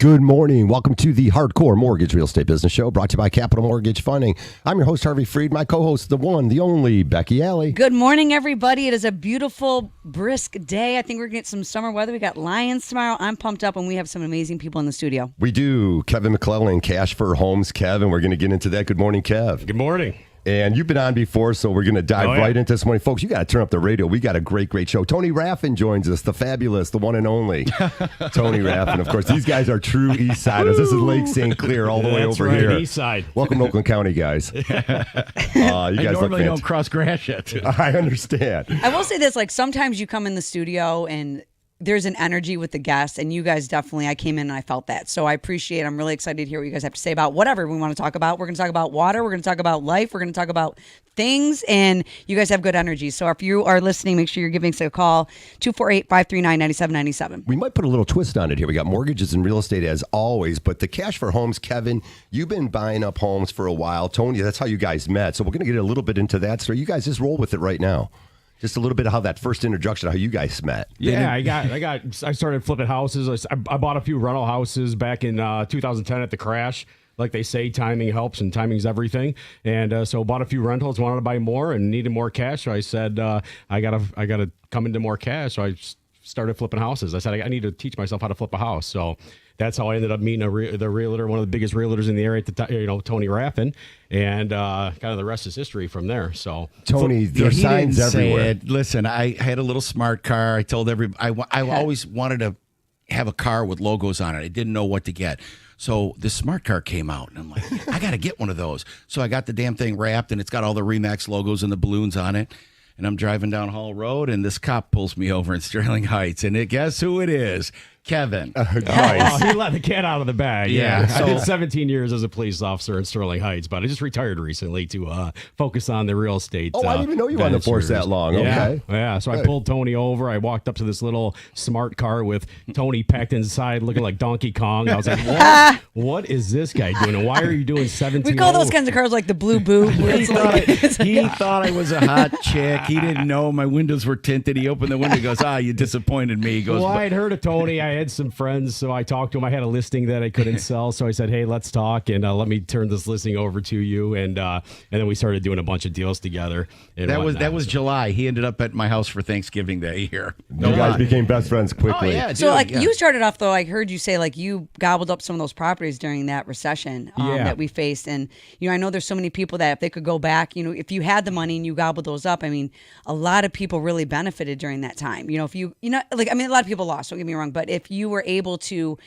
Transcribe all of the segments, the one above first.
Good morning. Welcome to the Hardcore Mortgage Real Estate Business Show, brought to you by Capital Mortgage Funding. I'm your host, Harvey Freed. My co-host, the one, the only, Becky Alley. Good morning, everybody. It is a beautiful, brisk day. I think we're going to get some summer weather. We got Lions tomorrow. I'm pumped up, and we have some amazing people in the studio. We do. Kevin McLellan, Cash for Homes. Kev, and we're going to get into that. Good morning, Kev. Good morning. And you've been on before, so we're going to dive right into this morning. Folks, you got to turn up the radio. We got a great show. Tony Raffin joins us, the fabulous, the one and only Tony Raffin. Of course, these guys are true East Siders. This is Lake St. Clair all the way over here. East Side. Welcome to Oakland County, guys. You guys normally don't cross Gratiot. I understand. I will say this, like sometimes you come in the studio and there's an energy with the guests, and you guys definitely, I came in and I felt that. So I appreciate, I'm really excited to hear what you guys have to say about whatever we want to talk about. We're going to talk about water. We're going to talk about life. We're going to talk about things, and you guys have good energy. So if you are listening, make sure you're giving us a call, 248-539-9797. We might put a little twist on it here. We got mortgages and real estate as always, but the Cash for Homes, Kevin, you've been buying up homes for a while. Tony, that's how you guys met. So we're going to get a little bit into that. So you guys just roll with it right now. Just a little bit of how that first introduction, how you guys met. Yeah, I started flipping houses. I bought a few rental houses back in 2010 at the crash. Like they say, timing helps and timing's everything. And so bought a few rentals, wanted to buy more and needed more cash. So I said, I gotta come into more cash. So I started flipping houses. I said, I need to teach myself how to flip a house. So that's how I ended up meeting the realtor, one of the biggest realtors in the area at the time, Tony Raffin, and kind of the rest is history from there. So Tony, there's signs everywhere. Listen, I had a little smart car. I told everybody I always wanted to have a car with logos on it. I didn't know what to get. So this smart car came out, and I'm like, I got to get one of those. So I got the damn thing wrapped, and it's got all the Remax logos and the balloons on it. And I'm driving down Hall Road, and this cop pulls me over in Sterling Heights. And guess who it is? Kevin. Nice. He let the cat out of the bag. Yeah. I did 17 years as a police officer in Sterling Heights, but I just retired recently to focus on the real estate. I didn't even know you were on the force that long. Yeah. Okay. Yeah. So I pulled Tony over. I walked up to this little smart car with Tony packed inside looking like Donkey Kong. I was like, what is this guy doing? And why are you doing 17? We call those kinds of cars like the blue boot. He thought I was a hot chick. He didn't know my windows were tinted. He opened the window and goes, you disappointed me. He goes, well, I'd heard of Tony. I had some friends, so I talked to him. I had a listing that I couldn't sell, so I said, hey, let's talk, and let me turn this listing over to you. And then we started doing a bunch of deals together. That was July. He ended up at my house for Thanksgiving that year. You guys became best friends quickly. Oh, yeah, So, you started off, though, I heard you say, you gobbled up some of those properties during that recession that we faced. And, I know there's so many people that if they could go back, if you had the money and you gobbled those up, I mean, a lot of people really benefited during that time. If you, a lot of people lost, don't get me wrong, but if you were able to,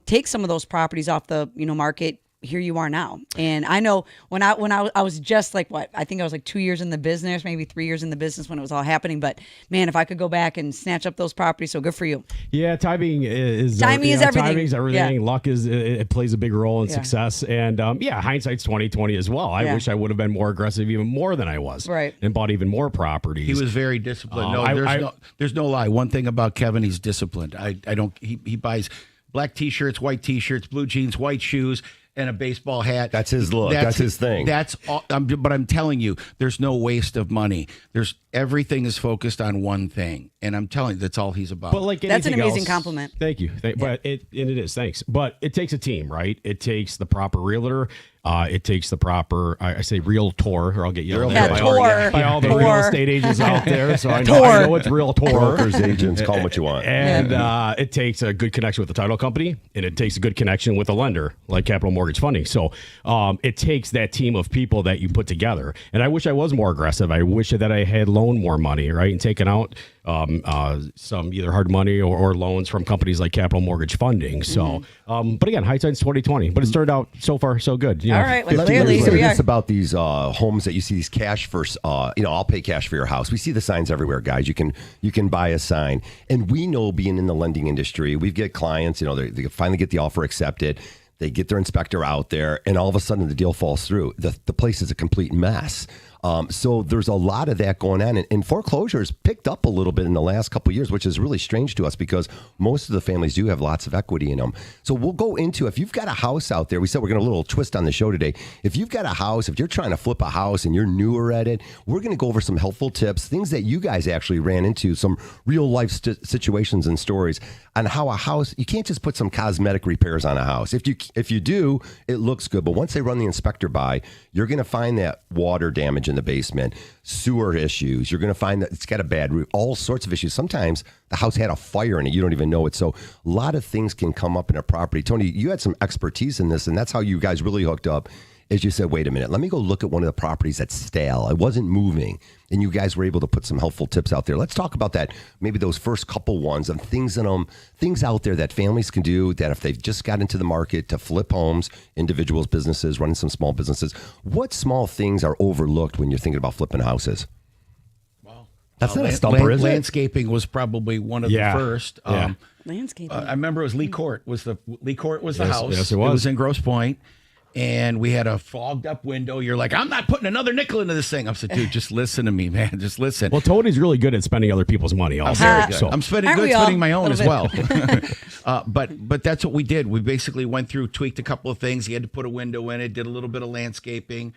take some of those properties off the, market, here you are now. And I know when I was just I think I was 2 years in the business, maybe 3 years in the business when it was all happening. But man, if I could go back and snatch up those properties, so good for you. Yeah, timing is everything. Timing's everything. Yeah. Luck it plays a big role in success. And hindsight's 20/20 as well. I wish I would have been more aggressive, even more than I was, right? And bought even more properties. He was very disciplined. There's no lie. One thing about Kevin, he's disciplined. He buys black T-shirts, white T-shirts, blue jeans, white shoes, and a baseball hat. That's his look. That's his thing. That's all. But I'm telling you, there's no waste of money. Everything is focused on one thing, and I'm telling you, that's all he's about. But that's an amazing compliment. Thank you. But it is. Thanks. But it takes a team, right? It takes the proper realtor. It takes the proper, I say realtor, or I'll get yelled at by all the real estate agents out there. So I know it's realtor. Brokers, agents, call them what you want. And it takes a good connection with the title company, and it takes a good connection with a lender like Capital Mortgage Funding. So it takes that team of people that you put together. And I wish I was more aggressive. I wish that I had loaned more money, right, and taken out some either hard money or loans from companies like Capital Mortgage Funding. So, but again, hindsight's 20/20. But it started out so far so good. All right, well, Let clearly me here say we are. this about these homes that you see, these cash for, I'll pay cash for your house. We see the signs everywhere, guys. You can buy a sign. And we know, being in the lending industry, we get clients, they finally get the offer accepted. They get their inspector out there, and all of a sudden the deal falls through. The place is a complete mess. So there's a lot of that going on. And foreclosures picked up a little bit in the last couple of years, which is really strange to us because most of the families do have lots of equity in them. So we'll go into, if you've got a house out there, we said we're going to a little twist on the show today. If you've got a house, if you're trying to flip a house and you're newer at it, we're going to go over some helpful tips, things that you guys actually ran into, some real life situations and stories on how a house, you can't just put some cosmetic repairs on a house. If you do, it looks good. But once they run the inspector by, you're going to find that water damage in the basement, sewer issues. You're going to find that it's got a bad roof, all sorts of issues. Sometimes the house had a fire in it. You don't even know it. So a lot of things can come up in a property. Tony, you had some expertise in this, and that's how you guys really hooked up. Is you said, wait a minute, let me go look at one of the properties that's stale. It wasn't moving. And you guys were able to put some helpful tips out there. Let's talk about that. Maybe those first couple ones and things in them, things out there that families can do that if they've just got into the market to flip homes, individuals, businesses, running some small businesses. What small things are overlooked when you're thinking about flipping houses? Well, that's not a stumper, is it? Landscaping was probably one of the first. Landscaping. I remember it was Lee Court was the house. Yes, it was. It was in Grosse Pointe. And we had a fogged up window. You're like, I'm not putting another nickel into this thing. I said, dude, just listen to me, man. Just listen. Well, Tony's really good at spending other people's money also. Very good. So. I'm spending my own as well. But that's what we did. We basically went through, tweaked a couple of things. He had to put a window in it, did a little bit of landscaping,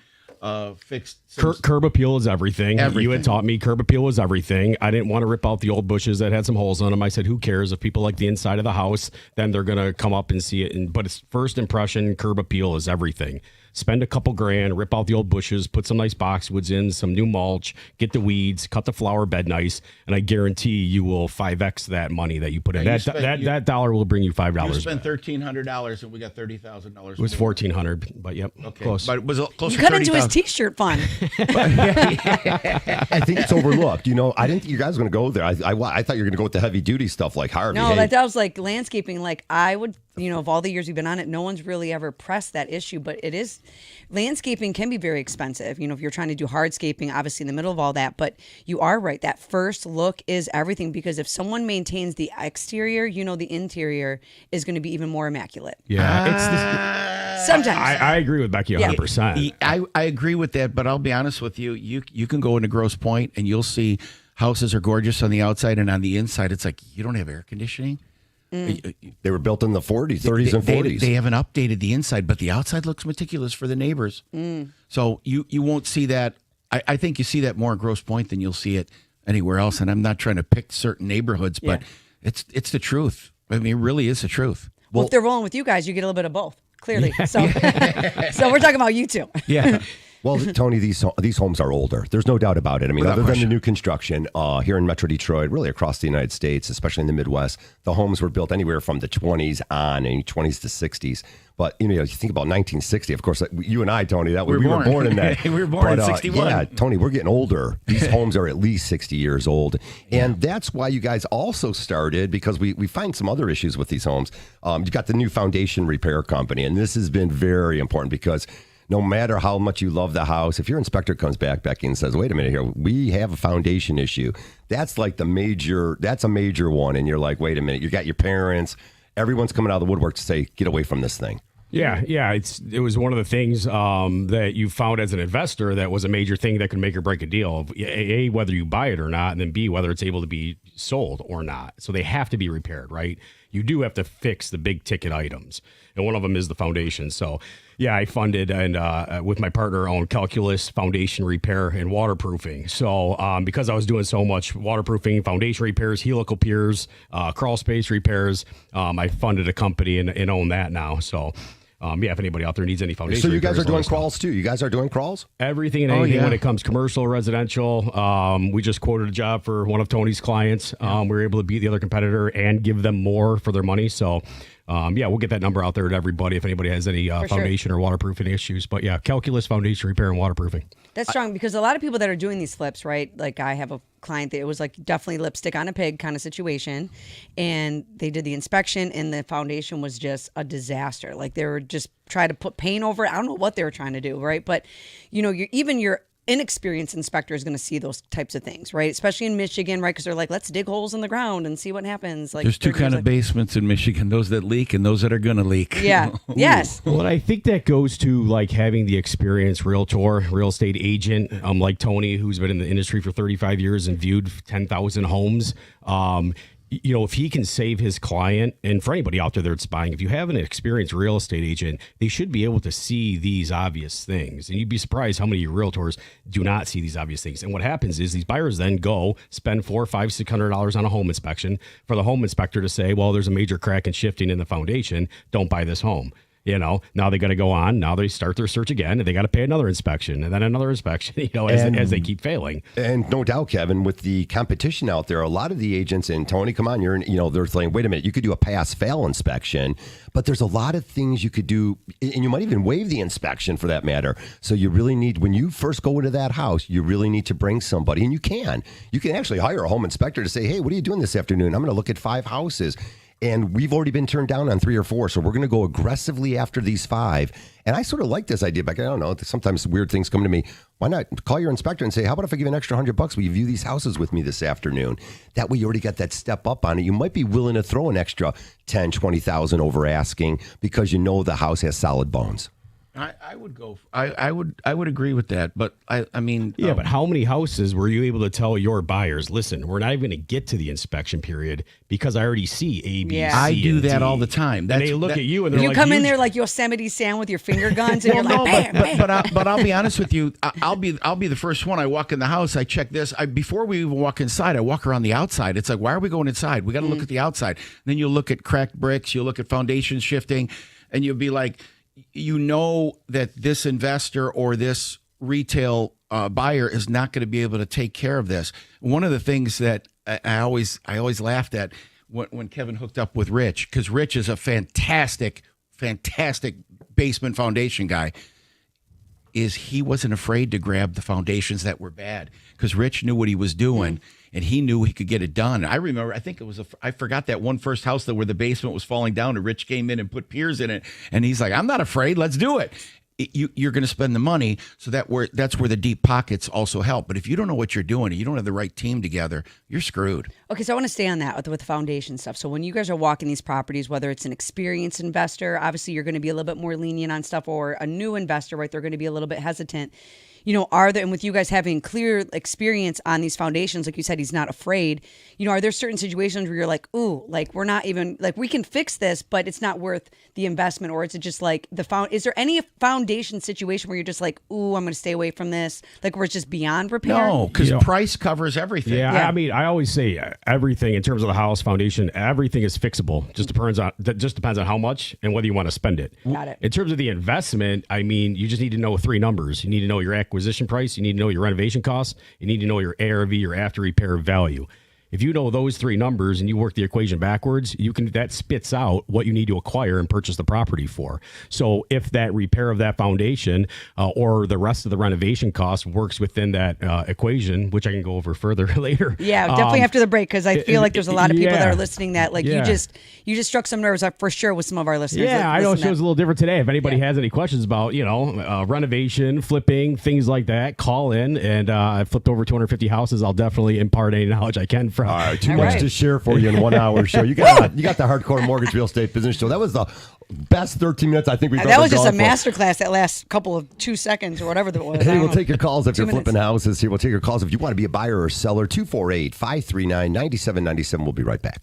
fixed curb appeal is everything. You had taught me curb appeal was everything. I didn't want to rip out the old bushes that had some holes on them. I said, who cares if people like the inside of the house, then they're going to come up and see it. But it's first impression, curb appeal is everything. Spend a couple grand, rip out the old bushes, put some nice boxwoods in, some new mulch, get the weeds, cut the flower bed nice, and I guarantee you will 5x that money that you put in. That dollar will bring you $5. You spent $1,300 and we got $30,000. It was $1,400, but yep, okay, close. But it was close to cut 30,000. into his T-shirt fund. I think it's overlooked. You know, I didn't think you guys were going to go there. I thought you were going to go with the heavy duty stuff like Harvey. No, that was like landscaping. Like I would, of all the years we've been on it, no one's really ever pressed that issue. But it is, landscaping can be very expensive. If you're trying to do hardscaping, obviously in the middle of all that. But you are right. That first look is everything because if someone maintains the exterior, the interior is going to be even more immaculate. Yeah, sometimes. I agree with Becky 100%. I agree with that, but I'll be honest with you. You can go into Grosse Pointe and you'll see houses are gorgeous on the outside, and on the inside, it's like you don't have air conditioning. They were built in the 40s, 30s, and 40s. They haven't updated the inside, but the outside looks meticulous for the neighbors. So you won't see that. I think you see that more in Grosse Pointe than you'll see it anywhere else. And I'm not trying to pick certain neighborhoods, but it's the truth. I mean, it really is the truth. Well, if they're rolling with you guys, you get a little bit of both, clearly. So we're talking about you two. Yeah. Well, Tony, these homes are older. There's no doubt about it. I mean, other than the new construction here in Metro Detroit, really across the United States, especially in the Midwest, the homes were built anywhere from the 20s on, 20s to 60s. But, you think about 1960, of course, you and I, Tony, we were born in that. We were born in 61. Yeah, Tony, we're getting older. These homes are at least 60 years old. And that's why you guys also started, because we find some other issues with these homes. You've got the new foundation repair company, and this has been very important because no matter how much you love the house, if your inspector comes back, Becky, and says, wait a minute here, we have a foundation issue. That's like a major one. And you're like, wait a minute, you got your parents, everyone's coming out of the woodwork to say, get away from this thing. Yeah. It was one of the things that you found as an investor that was a major thing that could make or break a deal. A, whether you buy it or not, and then B, whether it's able to be sold or not. So they have to be repaired, right? You do have to fix the big ticket items, and one of them is the foundation. So, yeah, I funded and with my partner owned Calculus Foundation Repair and Waterproofing. So, because I was doing so much waterproofing, foundation repairs, helical piers, crawl space repairs, I funded a company and own that now. So. If anybody out there needs any foundation. So you guys are doing crawls too? You guys are doing crawls? Everything and anything when it comes commercial, residential. We just quoted a job for one of Tony's clients. We were able to beat the other competitor and give them more for their money. So, we'll get that number out there to everybody if anybody has any foundation or waterproofing issues. But Calculus Foundation Repair and Waterproofing. That's strong because a lot of people that are doing these flips, right? Like I have a client that it was like definitely lipstick on a pig kind of situation, and they did the inspection and the foundation was just a disaster. Like they were just trying to put paint over it. I don't know what they were trying to do, right? But your inexperienced inspector is going to see those types of things, right? Especially in Michigan, right? Because they're like, let's dig holes in the ground and see what happens. Like, There's two kind of basements in Michigan: those that leak and those that are going to leak. Yeah. Yes. Well, I think that goes to like having the experienced realtor, real estate agent, like Tony, who's been in the industry for 35 years and viewed 10,000 homes. If he can save his client, and for anybody out there that's buying, if you have an experienced real estate agent, they should be able to see these obvious things. And you'd be surprised how many realtors do not see these obvious things. And what happens is these buyers then go spend $400, $500, $600 on a home inspection for the home inspector to say, well, there's a major crack and shifting in the foundation. Don't buy this home. Now they got to go on. Now they start their search again, and they got to pay another inspection and then another inspection, as they keep failing. And no doubt, Kevin, with the competition out there, a lot of the agents, and Tony, come on, they're saying, wait a minute, you could do a pass-fail inspection, but there's a lot of things you could do, and you might even waive the inspection for that matter. So you really need, when you first go into that house, you really need to bring somebody, and you can actually hire a home inspector to say, hey, what are you doing this afternoon? I'm going to look at 5 houses. And we've already been turned down on 3 or 4, so we're going to go aggressively after these 5. And I sort of like this idea, but I don't know. Sometimes weird things come to me. Why not call your inspector and say, how about if I give you an extra $100? Will you view these houses with me this afternoon? That way you already got that step up on it. You might be willing to throw an extra 10, 20,000 over asking because you know the house has solid bones. I would go. I would agree with that, but I mean, but how many houses were you able to tell your buyers? Listen, we're not even going to get to the inspection period because I already see A, B, C, I do and that D. all the time. And they look at you and they're You like, come in there like Yosemite Sam with your finger guns, and you're like, bam, bam. But I'll be honest with you. I'll be the first one. I walk in the house. I check this. Before we even walk inside, I walk around the outside. It's like, why are we going inside? We got to look at the outside. Then you look at cracked bricks. You look at foundation shifting, and you'll be like, that this investor or this retail buyer is not going to be able to take care of this. One of the things that I always laughed at when Kevin hooked up with Rich, because Rich is a fantastic basement foundation guy, is he wasn't afraid to grab the foundations that were bad because Rich knew what he was doing. And he knew he could get it done. I remember, I forgot that one first house where the basement was falling down and Rich came in and put piers in it. And he's like, I'm not afraid. Let's do it. You're going to spend the money. So that's where the deep pockets also help. But if you don't know what you're doing and you don't have the right team together, you're screwed. Okay, so I want to stay on that with the foundation stuff. So when you guys are walking these properties, whether it's an experienced investor, obviously you're going to be a little bit more lenient on stuff, or a new investor, right? They're going to be a little bit hesitant. Are there, and with you guys having clear experience on these foundations, like you said, he's not afraid, are there certain situations where you're like, ooh, like we're not even, like we can fix this, but it's not worth the investment? Or is it just like is there any foundation situation where you're just like, ooh, I'm going to stay away from this? Like where it's just beyond repair? No, because price covers everything. Yeah, I mean, I always say everything in terms of the house foundation, everything is fixable. Just depends on how much and whether you want to spend it. Got it. In terms of the investment, I mean, you just need to know 3 numbers. You need to know your acquisition price, you need to know your renovation costs, you need to know your ARV, your after repair value. If you know those 3 numbers and you work the equation backwards, that spits out what you need to acquire and purchase the property for. So if that repair of that foundation or the rest of the renovation cost works within that equation, which I can go over further later. Yeah, definitely after the break, because I feel like there's a lot of people that are listening that you just struck some nerves up for sure with some of our listeners. Yeah, I know it shows a little different today. If anybody has any questions about renovation, flipping, things like that, call in. And I flipped over 250 houses. I'll definitely impart any knowledge I can. All right, too much to share for you in 1 hour show. You got the Hardcore Mortgage Real Estate Business Show. That was the best 13 minutes I think we've ever That was just a for. Masterclass that last couple of 2 seconds or whatever that was. Hey, we'll take your calls if you're 2 minutes. flipping houses here. We'll take your calls if you want to be a buyer or seller. 248-539-9797. We'll be right back.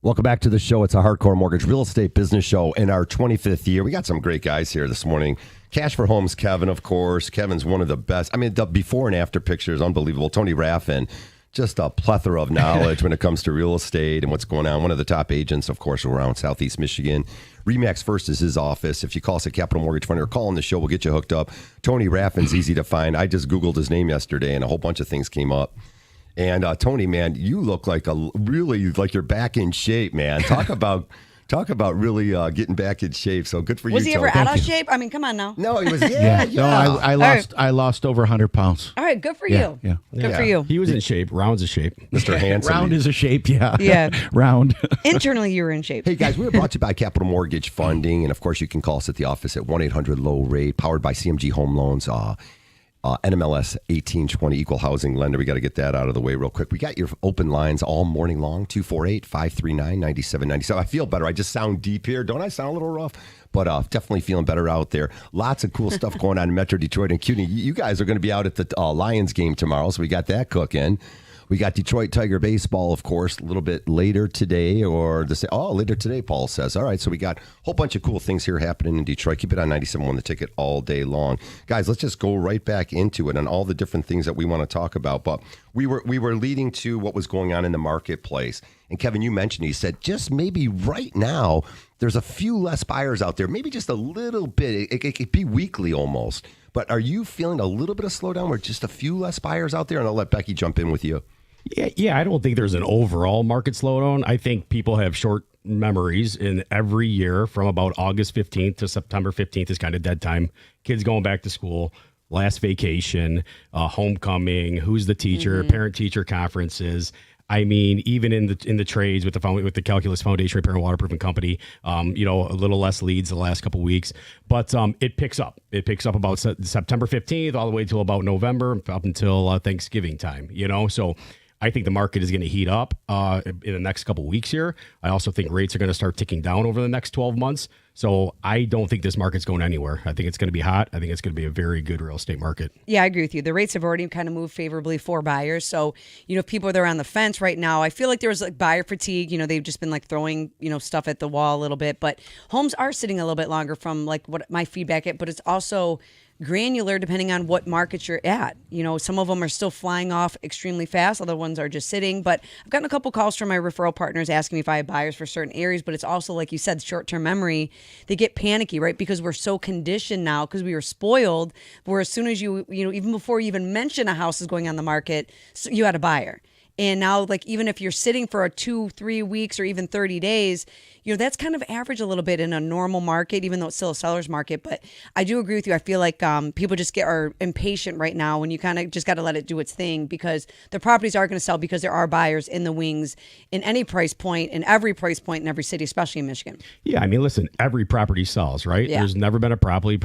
Welcome back to the show. It's a Hardcore Mortgage Real Estate Business Show in our 25th year. We got some great guys here this morning. Cash for Homes, Kevin, of course. Kevin's one of the best. I mean, the before and after pictures, unbelievable. Tony Raffin, just a plethora of knowledge when it comes to real estate and what's going on. One of the top agents, of course, around Southeast Michigan. Remax First is his office. If you call us at Capital Mortgage Fund or call on the show, we'll get you hooked up. Tony Raffin's easy to find. I just Googled his name yesterday and a whole bunch of things came up. And Tony, man, you look like like you're back in shape, man. Talk about really getting back in shape. So good for you, Was he Tony. ever out of shape? I mean, come on now. No, he was. Yeah. No, I lost over 100 pounds. All right, good for Yeah, you. yeah. Good for you. He was in shape. Round's a shape. Mr. Handsome. Round is a shape, yeah. Yeah. Round. Internally, you were in shape. Hey, guys, we were brought to you by Capital Mortgage Funding. And, of course, you can call us at the office at 1-800-LOW-RATE, powered by CMG Home Loans. NMLS 1820 equal housing lender. We got to get that out of the way real quick. We got your open lines all morning long, 248-539-9797. I feel better. I just sound deep here. Don't I sound a little rough? But definitely feeling better out there. Lots of cool stuff going on in Metro Detroit and CUNY. You guys are going to be out at the Lions game tomorrow, so we got that cooking. We got Detroit Tiger baseball, of course, a little bit later today, later today, Paul says. All right, so we got a whole bunch of cool things here happening in Detroit. Keep it on 97.1 The Ticket all day long. Guys, let's just go right back into it and all the different things that we want to talk about. But we were leading to what was going on in the marketplace. And Kevin, you mentioned, you said just maybe right now, there's a few less buyers out there, maybe just a little bit. It could be weekly almost. But are you feeling a little bit of slowdown where just a few less buyers out there? And I'll let Becky jump in with you. Yeah, I don't think there's an overall market slowdown. I think people have short memories, in every year from about August 15th to September 15th is kind of dead time. Kids going back to school, last vacation, homecoming, who's the teacher, parent-teacher conferences. I mean, even in the trades with the Calculus Foundation Repair and Waterproofing Company, a little less leads the last couple of weeks, but it picks up. It picks up about September 15th all the way till about November, up until Thanksgiving time. So I think the market is going to heat up in the next couple of weeks here. I also think rates are going to start ticking down over the next 12 months. So I don't think this market's going anywhere. I think it's going to be hot. I think it's going to be a very good real estate market. Yeah, I agree with you. The rates have already kind of moved favorably for buyers. So, if people are on the fence right now, I feel like there was buyer fatigue. They've just been throwing, stuff at the wall a little bit. But homes are sitting a little bit longer from what my feedback is. But it's also granular depending on what market you're at. Some of them are still flying off extremely fast. Other ones are just sitting. But I've gotten a couple calls from my referral partners asking me if I have buyers for certain areas. But it's also, like you said, short-term memory. They get panicky, right? Because we're so conditioned now, because we were spoiled, where as soon as even before you even mention a house is going on the market, so you had a buyer. And now, even if you're sitting for 2-3 weeks or even 30 days, that's kind of average a little bit in a normal market, even though it's still a seller's market. But I do agree with you. I feel like people just are impatient right now, and you kind of just got to let it do its thing, because the properties are going to sell because there are buyers in the wings in any price point, in every price point in every city, especially in Michigan. Yeah, I mean, listen, every property sells, right? Yeah. There's never probably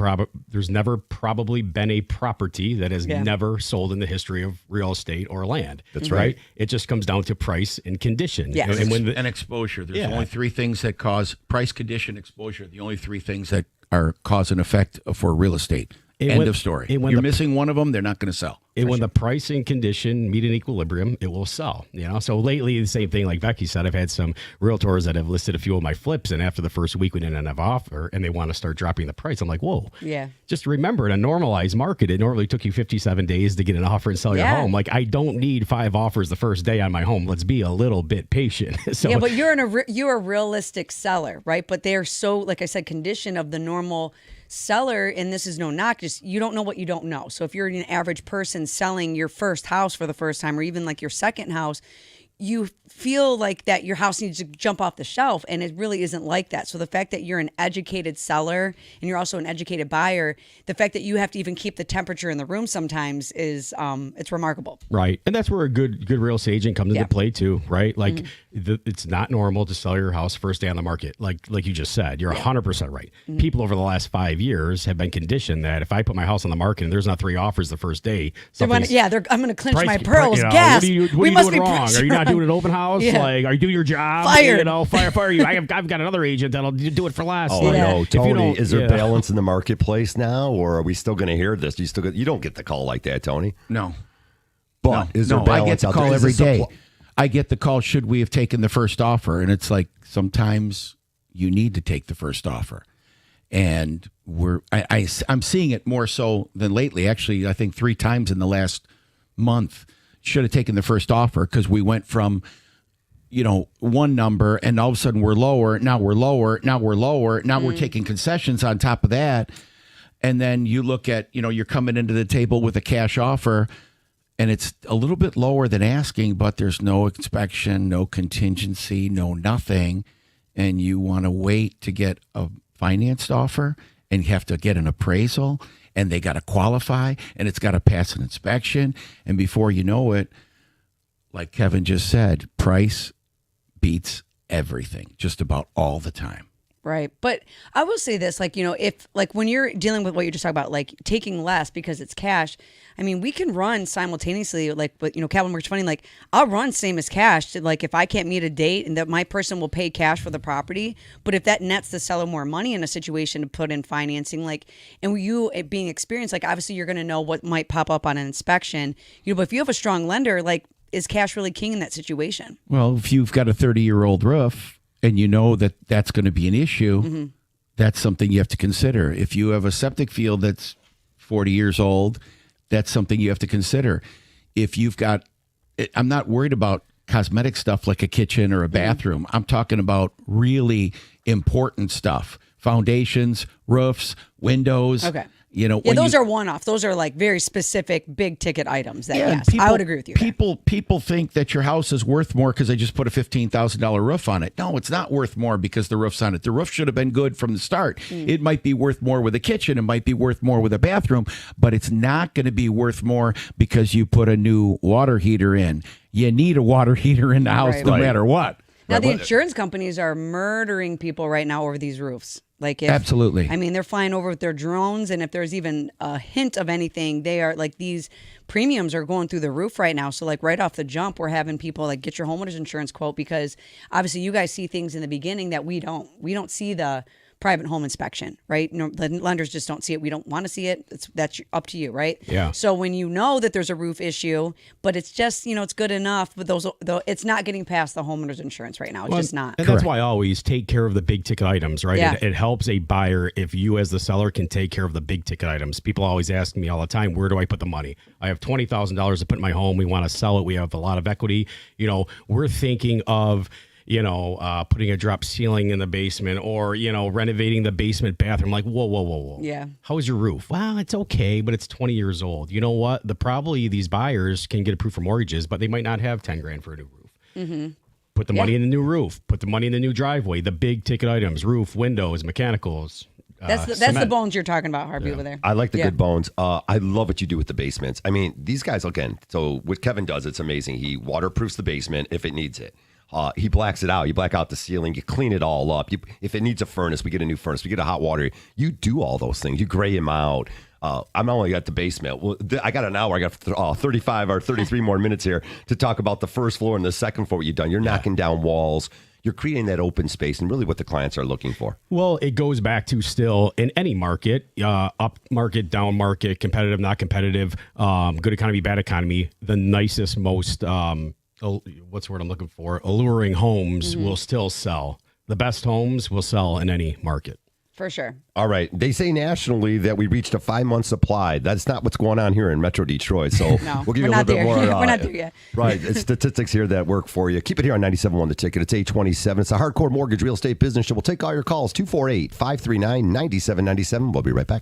been a property that has never sold in the history of real estate or land. That's right. It just comes down to price and condition. Yes. And exposure. There's only three things that cause price, condition, exposure. The only three things that are cause and effect for real estate. End of story. You're missing one of them, they're not going to sell. And when the price and condition meet an equilibrium, it will sell. So lately, the same thing, like Becky said, I've had some realtors that have listed a few of my flips, and after the first week we didn't have offer, and they want to start dropping the price. I'm like, whoa. Yeah. Just remember, in a normalized market, it normally took you 57 days to get an offer and sell your home. I don't need 5 offers the first day on my home. Let's be a little bit patient. But you're a realistic seller, right? But they're so, like I said, conditioned of the normal seller, and this is no knock, just you don't know what you don't know. So if you're an average person selling your first house for the first time, or even your second house, you feel like that your house needs to jump off the shelf, and it really isn't like that. So the fact that you're an educated seller and you're also an educated buyer, the fact that you have to even keep the temperature in the room sometimes is it's remarkable. Right. And that's where a good real estate agent comes into play too, right? It's not normal to sell your house first day on the market. Like you just said, you're 100% right. Mm-hmm. People over the last 5 years have been conditioned that if I put my house on the market and there's not 3 offers the first day, I'm going to clinch my pearls. Gas. What are you doing wrong? Are you not doing an open house? Are you doing your job? Fired. Fire you. I've got another agent that'll do it for less. Oh, no. Tony, is there balance in the marketplace now, or are we still going to hear this? You don't get the call like that, Tony? No. But is there balance I get the out call there? every day. I get the call, should we have taken the first offer? And it's like, sometimes you need to take the first offer. And I'm seeing it more so than lately. Actually, I think 3 times in the last month, should have taken the first offer, because we went from, one number, and all of a sudden we're lower. Now we're lower. Now we're lower. Now we're taking concessions on top of that. And then you look at, you're coming into the table with a cash offer, and it's a little bit lower than asking, but there's no inspection, no contingency, no nothing. And you want to wait to get a financed offer, and you have to get an appraisal, and they got to qualify, and it's got to pass an inspection. And before you know it, like Kevin just said, price beats everything just about all the time. Right. But I will say this, if when you're dealing with what you're just talking about, like taking less because it's cash, I mean, we can run simultaneously, but Calvin works funny, I'll run same as cash. If I can't meet a date, and that my person will pay cash for the property, but if that nets the seller more money in a situation to put in financing, and you being experienced, obviously you're going to know what might pop up on an inspection, but if you have a strong lender, is cash really king in that situation? Well, if you've got a 30-year-old roof, and you know that that's going to be an issue, that's something you have to consider. If you have a septic field that's 40 years old, that's something you have to consider. If you've got, I'm not worried about cosmetic stuff like a kitchen or a bathroom. I'm talking about really important stuff. Foundations, roofs, windows. Okay. Those are one-off. Those are very specific, big-ticket items. I would agree with you. People think that your house is worth more because they just put a $15,000 roof on it. No, it's not worth more because the roof's on it. The roof should have been good from the start. It might be worth more with a kitchen. It might be worth more with a bathroom, but it's not going to be worth more because you put a new water heater in. You need a water heater in the house no matter what. Now, the insurance companies are murdering people right now over these roofs. Absolutely. I mean, they're flying over with their drones, and if there's even a hint of anything, they are these premiums are going through the roof right now. So right off the jump, we're having people get your homeowner's insurance quote, because obviously you guys see things in the beginning that we don't. We don't see the private home inspection, right? The lenders just don't see it. We don't want to see it. That's up to you, right? Yeah. So when you know that there's a roof issue, but it's just, it's good enough, but it's not getting past the homeowner's insurance right now. It's just not. And that's why I always take care of the big ticket items, right? Yeah. It helps a buyer if you as the seller can take care of the big ticket items. People always ask me all the time, where do I put the money? I have $20,000 to put in my home. We want to sell it. We have a lot of equity. We're thinking of putting a drop ceiling in the basement, or, renovating the basement bathroom. Whoa. Yeah. How is your roof? Well, it's okay, but it's 20 years old. You know what? Probably these buyers can get approved for mortgages, but they might not have 10 grand for a new roof. Mm-hmm. Put the money in the new roof. Put the money in the new driveway, the big ticket items, roof, windows, mechanicals. That's the bones you're talking about, Harvey, over there. I like the good bones. I love what you do with the basements. I mean, these guys, again, so what Kevin does, it's amazing. He waterproofs the basement if it needs it. He blacks it out. You black out the ceiling. You clean it all up. If it needs a furnace, we get a new furnace. We get a hot water. You do all those things. You gray them out. I'm only at the basement. Well, I got an hour. I got 35 or 33 more minutes here to talk about the first floor and the second floor. What you've done. You're knocking down walls. You're creating that open space, and really what the clients are looking for. Well, it goes back to still in any market, up market, down market, competitive, not competitive, good economy, bad economy, the nicest, most what's the word I'm looking for? Alluring homes will still sell. The best homes will sell in any market. For sure. All right. They say nationally that we reached a 5-month supply. That's not what's going on here in Metro Detroit. So no, we'll give you a little bit more. We're not there yet. Right. It's statistics here that work for you. Keep it here on 97.1 The Ticket. It's 827. It's a hardcore mortgage real estate business show. We'll take all your calls. 248-539-9797. We'll be right back.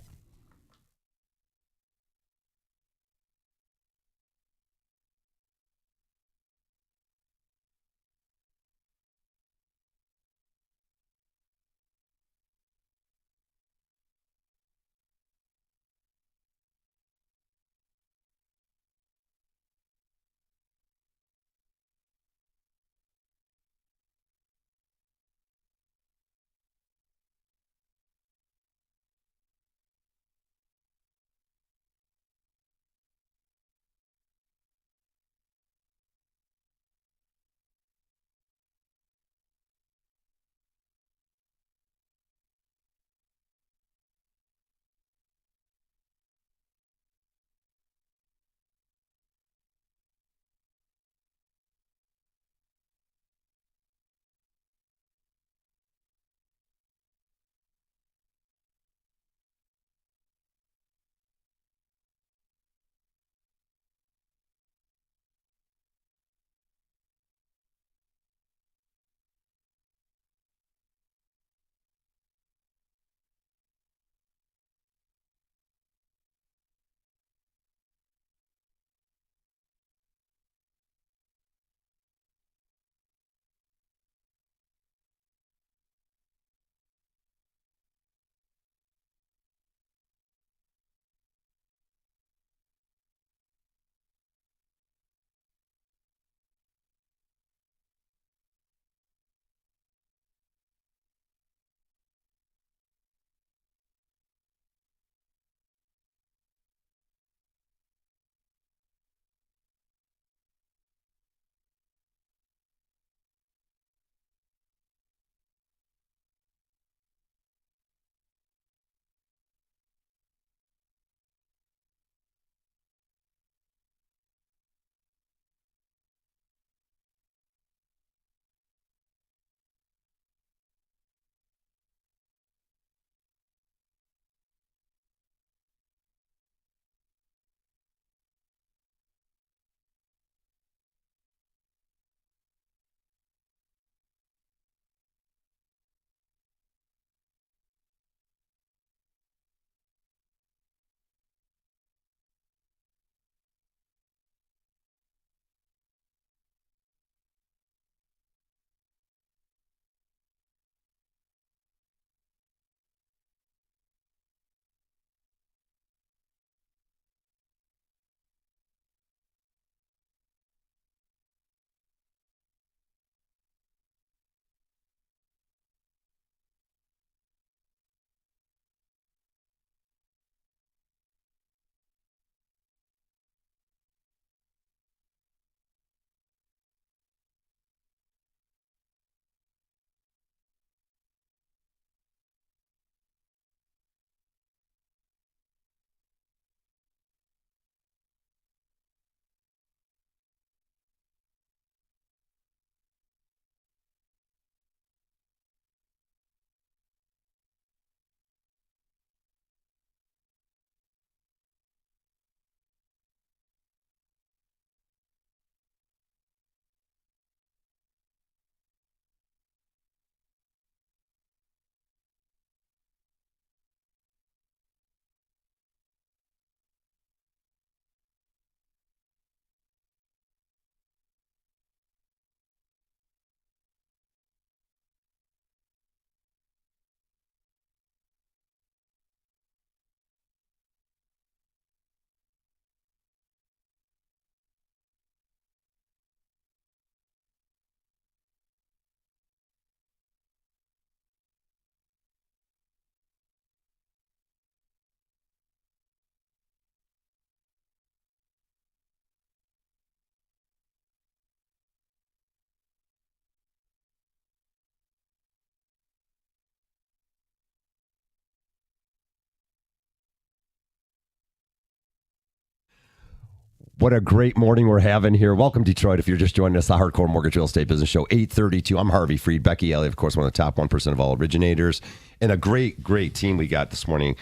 What a great morning we're having here. Welcome, Detroit. If you're just joining us, the Hardcore Mortgage Real Estate Business Show, 832. I'm Harvey Freed. Becky Elliott, of course, one of the top 1% of all originators. And a great, great team we got this morning.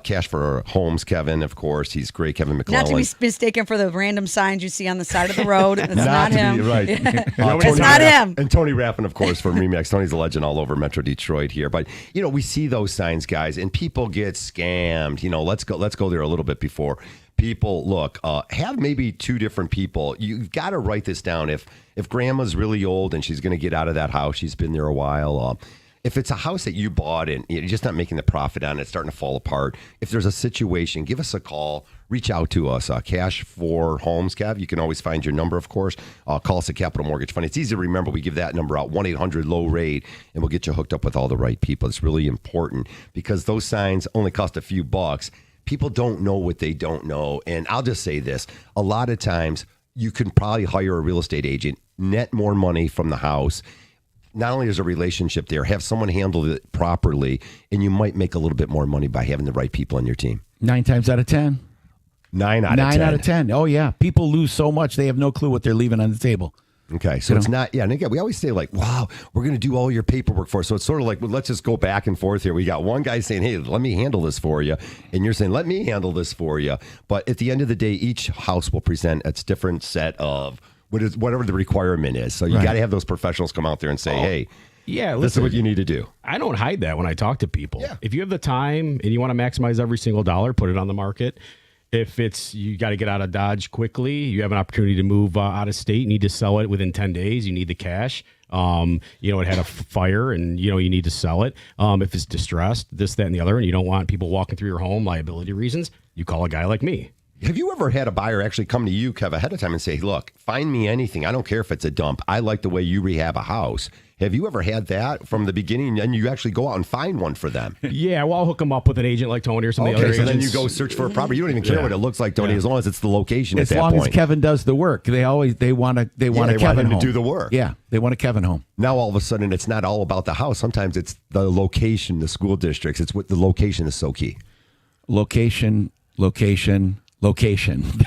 Cash for Homes, Kevin, of course. He's great. Kevin McLellan. Not to be mistaken for the random signs you see on the side of the road. It's not him. Right. It's not him. And Tony Raffin, of course, from Remax. Tony's a legend all over Metro Detroit here. But, we see those signs, guys, and people get scammed. Let's go there a little bit before. People, look, have maybe two different people. You've got to write this down. If grandma's really old and she's going to get out of that house, she's been there a while. If it's a house that you bought and you're just not making the profit on it, it's starting to fall apart. If there's a situation, give us a call. Reach out to us. Cash for Homes, Kev. You can always find your number, of course. Call us at Capital Mortgage Fund. It's easy to remember. We give that number out, 1-800-LOW-RATE, and we'll get you hooked up with all the right people. It's really important because those signs only cost a few bucks. People don't know what they don't know. And I'll just say this. A lot of times you can probably hire a real estate agent, net more money from the house. Not only is a relationship there, have someone handle it properly, and you might make a little bit more money by having the right people on your team. 9 times out of 10. 9 out of 10. 9 out of 10. Oh, yeah. People lose so much, they have no clue what they're leaving on the table. Okay, so it's not, and again, we always say like, wow, we're going to do all your paperwork for us. So it's sort of like, well, let's just go back and forth here. We got one guy saying, hey, let me handle this for you. And you're saying, let me handle this for you. But at the end of the day, each house will present its different set of whatever the requirement is. So you got to have those professionals come out there and say, hey, yeah, this is what you need to do. I don't hide that when I talk to people. Yeah. If you have the time and you want to maximize every single dollar, put it on the market. If it's you got to get out of Dodge quickly, you have an opportunity to move out of state, you need to sell it within 10 days, you need the cash. It had a fire and, you need to sell it. If it's distressed, this, that, and the other, and you don't want people walking through your home, liability reasons, you call a guy like me. Have you ever had a buyer actually come to you, Kev, ahead of time and say, look, find me anything. I don't care if it's a dump. I like the way you rehab a house. Have you ever had that from the beginning and you actually go out and find one for them? Yeah, well, I'll hook them up with an agent like Tony or some of the other agents. So then you go search for a property. You don't even care what it looks like, Tony, as long as it's the location at that point. As long as Kevin does the work. They want a Kevin home. To do the work. Yeah, they want a Kevin home. Now all of a sudden it's not all about the house. Sometimes it's the location, the school districts. It's what the location is so key. Location.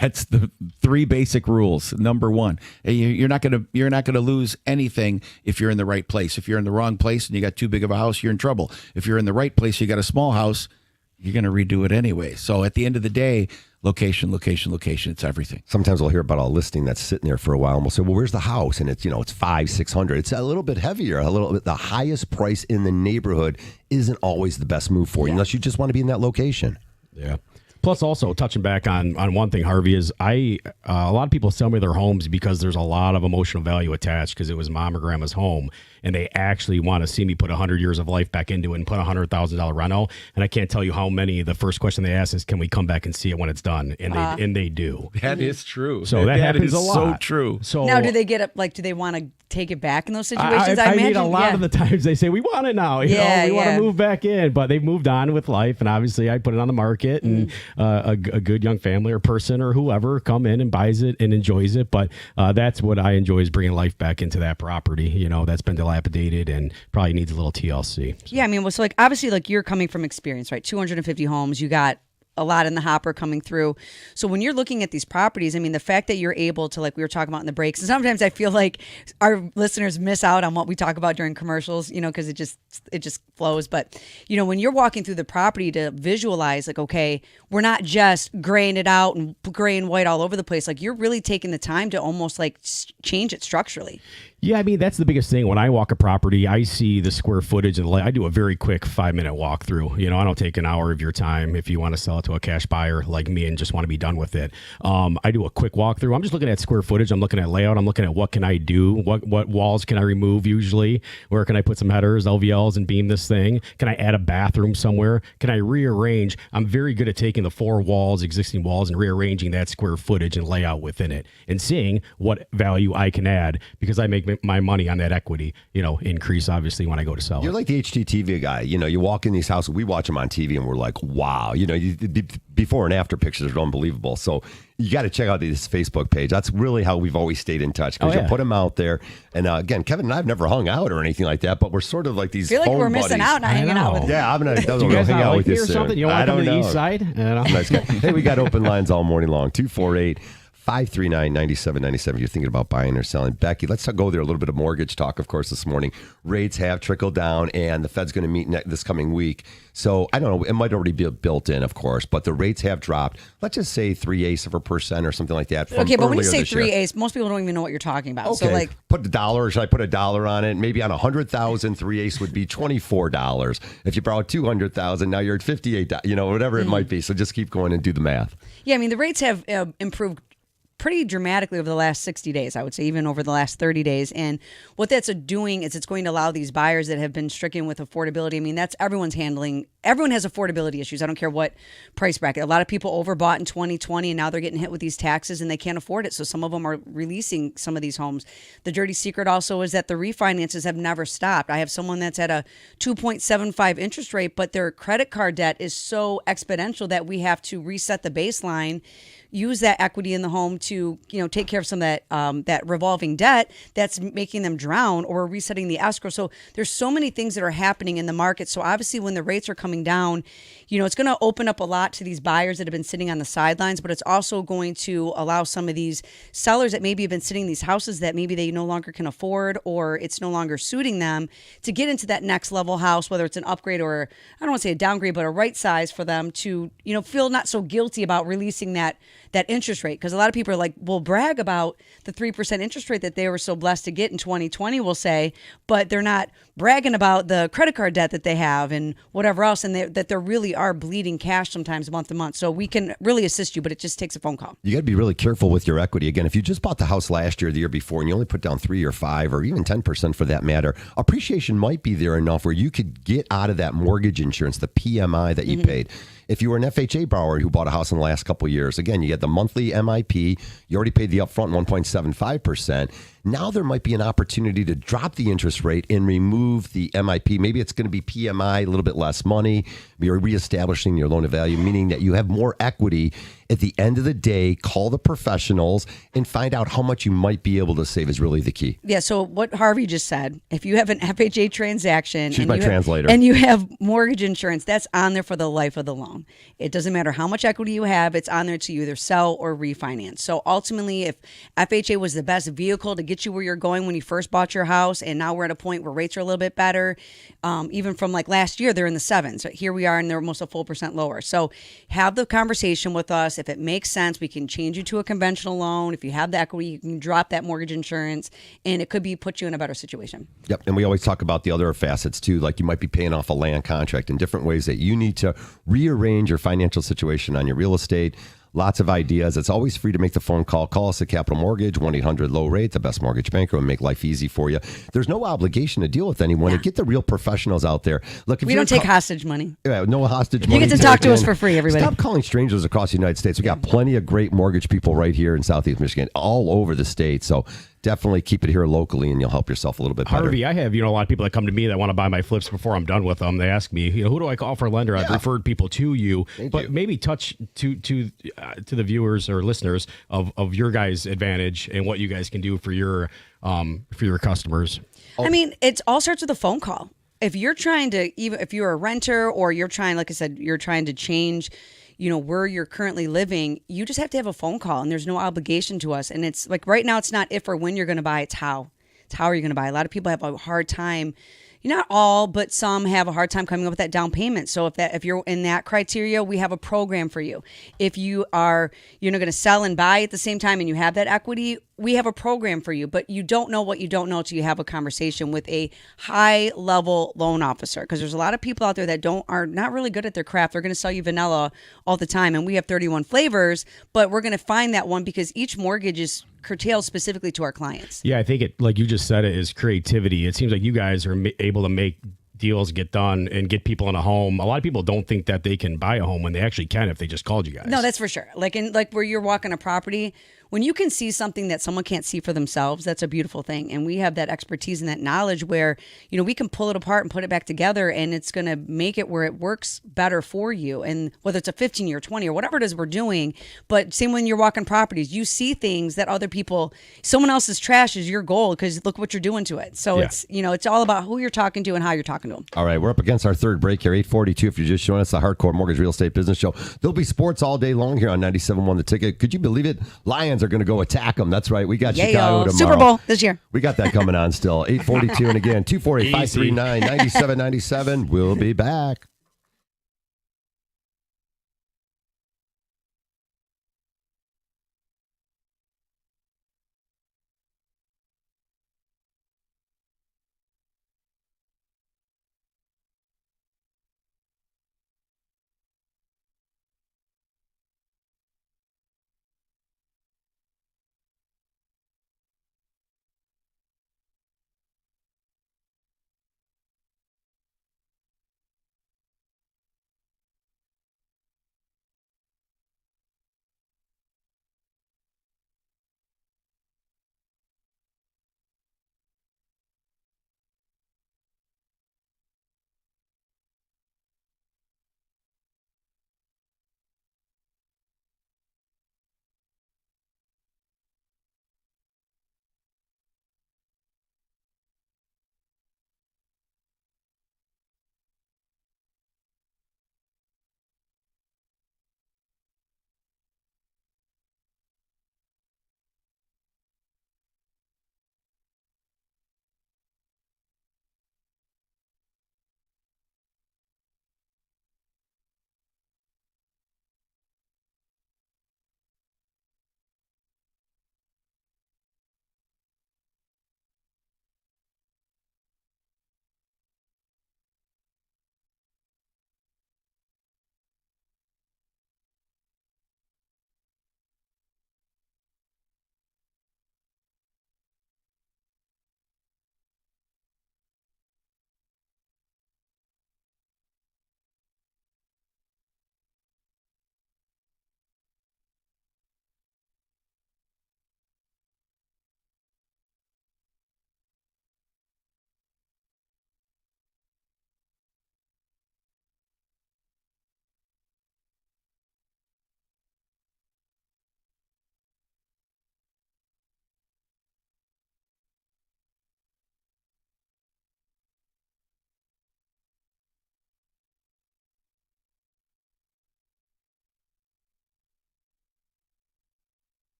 That's the 3 basic rules. Number 1, you're not gonna lose anything if you're in the right place. If you're in the wrong place and you got too big of a house, you're in trouble. If you're in the right place, you got a small house, you're gonna redo it anyway. So at the end of the day, location. It's everything. Sometimes we'll hear about a listing that's sitting there for a while, and we'll say, "Well, where's the house?" And it's it's $500-$600. It's a little bit heavier, a little bit. The highest price in the neighborhood isn't always the best move for you, unless you just want to be in that location. Yeah. Plus, also touching back on one thing, Harvey, is a lot of people sell me their homes because there's a lot of emotional value attached because it was mom or grandma's home, and they actually want to see me put 100 years of life back into it and put $100,000 rental. And I can't tell you how many. The first question they ask is, "Can we come back and see it when it's done?" And they do. That is true. So that happens a lot. So true. So now, do they get it? Like, do they want to take it back in those situations? I mean, imagine a lot of the times they say we want it now. We want to move back in, but they've moved on with life, and obviously I put it on the market, and a good young family or person or whoever come in and buys it and enjoys it. But that's what I enjoy, is bringing life back into that property. That's been dilapidated and probably needs a little TLC. So. Yeah, I mean, so obviously you're coming from experience, right? 250 homes, you got a lot in the hopper coming through. So when you're looking at these properties, I mean, the fact that you're able to, like we were talking about in the breaks, and sometimes I feel like our listeners miss out on what we talk about during commercials, because it just flows. But, when you're walking through the property to visualize, like, okay, we're not just graying it out and gray and white all over the place. Like, you're really taking the time to almost like change it structurally. Yeah, I mean, that's the biggest thing. When I walk a property, I see the square footage, and I do a very quick 5-minute walkthrough. I don't take an hour of your time if you want to sell it to a cash buyer like me and just want to be done with it. I do a quick walkthrough. I'm just looking at square footage. I'm looking at layout. I'm looking at what can I do? What walls can I remove usually? Where can I put some headers, LVLs, and beam this thing? Can I add a bathroom somewhere? Can I rearrange? I'm very good at taking the 4 walls, existing walls, and rearranging that square footage and layout within it and seeing what value I can add, because I make my money on that equity, increase obviously when I go to sell. You're like the HGTV guy. You walk in these houses, we watch them on TV and we're like, wow, before and after pictures are unbelievable. So you got to check out this Facebook page. That's really how we've always stayed in touch, because you'll put them out there. And again, Kevin and I have never hung out or anything like that, but we're sort of like these phone buddies. I feel like we're missing out not hanging out with you. Yeah, I'm going to hang out with you or soon. Something? You want to come to the east side? Nice guy. Hey, we got open lines all morning long. 248 539-9797. You're thinking about buying or selling. Becky, let's go there. A little bit of mortgage talk, of course, this morning. Rates have trickled down, and the Fed's going to meet this coming week. So I don't know. It might already be built in, of course, but the rates have dropped. Let's just say 0.3% or something like that. Okay, but when you say 3/8, most people don't even know what you're talking about. Okay, so like, put the dollar. Should I put $1 on it? Maybe on 100,000, 3/8 would be $24. If you borrow 200,000, now you're at $58. Whatever it might be. So just keep going and do the math. Yeah, I mean, the rates have improved pretty dramatically over the last 60 days, I would say, even over the last 30 days. And what that's doing is it's going to allow these buyers that have been stricken with affordability. I mean, that's everyone's handling. Everyone has affordability issues. I don't care what price bracket. A lot of people overbought in 2020, and now they're getting hit with these taxes and they can't afford it. So some of them are releasing some of these homes. The dirty secret also is that the refinances have never stopped. I have someone that's at a 2.75 interest rate, but their credit card debt is so exponential that we have to reset the baseline, use that equity in the home to, take care of some of that revolving debt that's making them drown, or resetting the escrow. So there's so many things that are happening in the market. So obviously when the rates are coming down, it's going to open up a lot to these buyers that have been sitting on the sidelines, but it's also going to allow some of these sellers that maybe have been sitting in these houses that maybe they no longer can afford, or it's no longer suiting them, to get into that next level house, whether it's an upgrade or, I don't want to say a downgrade, but a right size for them to, feel not so guilty about releasing that interest rate. Because a lot of people are like, will brag about the 3% interest rate that they were so blessed to get in 2020, we'll say, but they're not bragging about the credit card debt that they have and whatever else, and that they really are bleeding cash sometimes month to month. So we can really assist you, but it just takes a phone call. You got to be really careful with your equity. Again, if you just bought the house last year, the year before, and you only put down 3 or 5 or even 10% for that matter, appreciation might be there enough where you could get out of that mortgage insurance, the PMI that you paid. If you were an FHA borrower who bought a house in the last couple of years, again, you get the monthly MIP, you already paid the upfront 1.75%. Now there might be an opportunity to drop the interest rate and remove the MIP. Maybe it's going to be PMI, a little bit less money. You're reestablishing your loan to value, meaning that you have more equity. At the end of the day, call the professionals and find out how much you might be able to save is really the key. Yeah, so what Harvey just said, if you have an FHA transaction, she's my translator, and you have mortgage insurance, that's on there for the life of the loan. It doesn't matter how much equity you have, it's on there to either sell or refinance. So ultimately, if FHA was the best vehicle to get you where you're going when you first bought your house, and now we're at a point where rates are a little bit better, even from like last year, they're in the 7s. So here we are, and they're almost a full % lower. So have the conversation with us. If it makes sense, we can change you to a conventional loan. If you have the equity, you can drop that mortgage insurance, and it could put you in a better situation. Yep, and we always talk about the other facets too, like you might be paying off a land contract in different ways that you need to rearrange your financial situation on your real estate. Lots of ideas. It's always free to make the phone call. Call us at Capital Mortgage, 1-800-LOW-RATE, the best mortgage banker, and make life easy for you. There's no obligation to deal with anyone. And get the real professionals out there. Look, if we don't take hostage money. Yeah, no hostage money. You get to talk to us for free, everybody. Stop calling strangers across the United States. We got plenty of great mortgage people right here in Southeast Michigan, all over the state. So definitely keep it here locally, and you'll help yourself a little bit better. Harvey, I have a lot of people that come to me that want to buy my flips before I'm done with them. They ask me, who do I call for a lender? I've referred people to you. Thank but you. maybe touch to the viewers or listeners of your guys' advantage and what you guys can do for your customers. I mean, it all starts with a phone call. If you're trying to, even if you're a renter, or you're trying, like I said, you're trying to change where you're currently living, you just have to have a phone call, and there's no obligation to us. And it's like right now, it's not if or when you're going to buy, it's how. It's how are you going to buy. A lot of people have a hard time. Not all, but some have a hard time coming up with that down payment. So if you're in that criteria, we have a program for you. If you're going to sell and buy at the same time and you have that equity, we have a program for you. But you don't know what you don't know until you have a conversation with a high-level loan officer. Because there's a lot of people out there that are not really good at their craft. They're going to sell you vanilla all the time, and we have 31 flavors. But we're going to find that one because each mortgage is curtailed specifically to our clients. Yeah, I think it, like you just said, it is creativity. It seems like you guys are able to make deals get done and get people in a home. A lot of people don't think that they can buy a home when they actually can if they just called you guys. No, that's for sure. Like where you're walking a property, when you can see something that someone can't see for themselves, that's a beautiful thing. And we have that expertise and that knowledge where, we can pull it apart and put it back together, and it's going to make it where it works better for you. And whether it's a 15 year, 20 or whatever it is we're doing, but same when you're walking properties, you see things that someone else's trash is your gold because look what you're doing to it. So it's, it's all about who you're talking to and how you're talking to them. All right, we're up against our third break here, 8:42. If you're just showing us the Hardcore Mortgage Real Estate Business Show, there'll be sports all day long here on 97.1 The Ticket. Could you believe it? Lions fans are going to go attack them. That's right. We got Yeah, Chicago tomorrow. Super Bowl this year. We got that coming on still. 8:42, and again, 248-539-9797. We'll be back.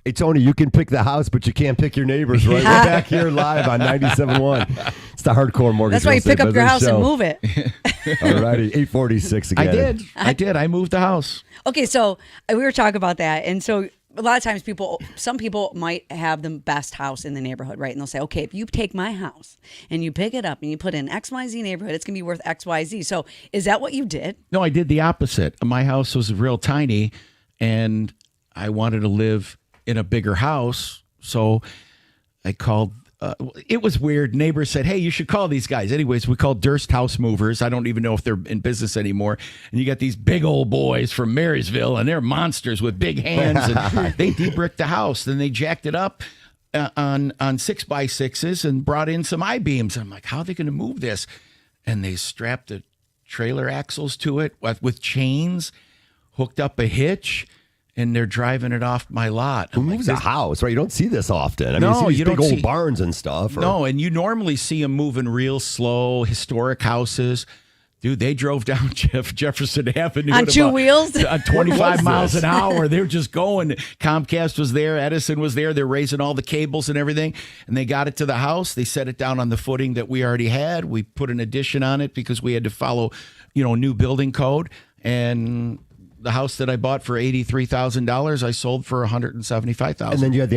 Hey, Tony, you can pick the house, but you can't pick your neighbors, right? We're back here live on 97.1. It's the Hardcore Mortgage. That's why you pick up your house and move it. All righty, 846 again. I did. I moved the house. Okay, so we were talking about that. And so a lot of times some people might have the best house in the neighborhood, right? And they'll say, okay, if you take my house and you pick it up and you put in XYZ neighborhood, it's going to be worth XYZ. So is that what you did? No, I did the opposite. My house was real tiny, and I wanted to live in a bigger house. So I called it was weird. Neighbors said, hey, you should call these guys. Anyways, we called Durst House Movers. I don't even know if they're in business anymore. And you got these big old boys from Marysville, and they're monsters with big hands. And they de-bricked the house. Then they jacked it up on 6x6s and brought in some I-beams. I'm like, how are they going to move this? And they strapped the trailer axles to it with chains, hooked up a hitch, and they're driving it off my lot. Who moves a house, right? You don't see this often. I No, mean, you see these you big don't old see- barns and stuff. No, and you normally see them moving real slow, historic houses. Dude, they drove down Jefferson Avenue On at two about- wheels? at 25 miles an hour. They were just going. Comcast was there. Edison was there. They're raising all the cables and everything. And they got it to the house. They set it down on the footing that we already had. We put an addition on it because we had to follow, new building code. And the house that I bought for $83,000, I sold for $175,000. And then you had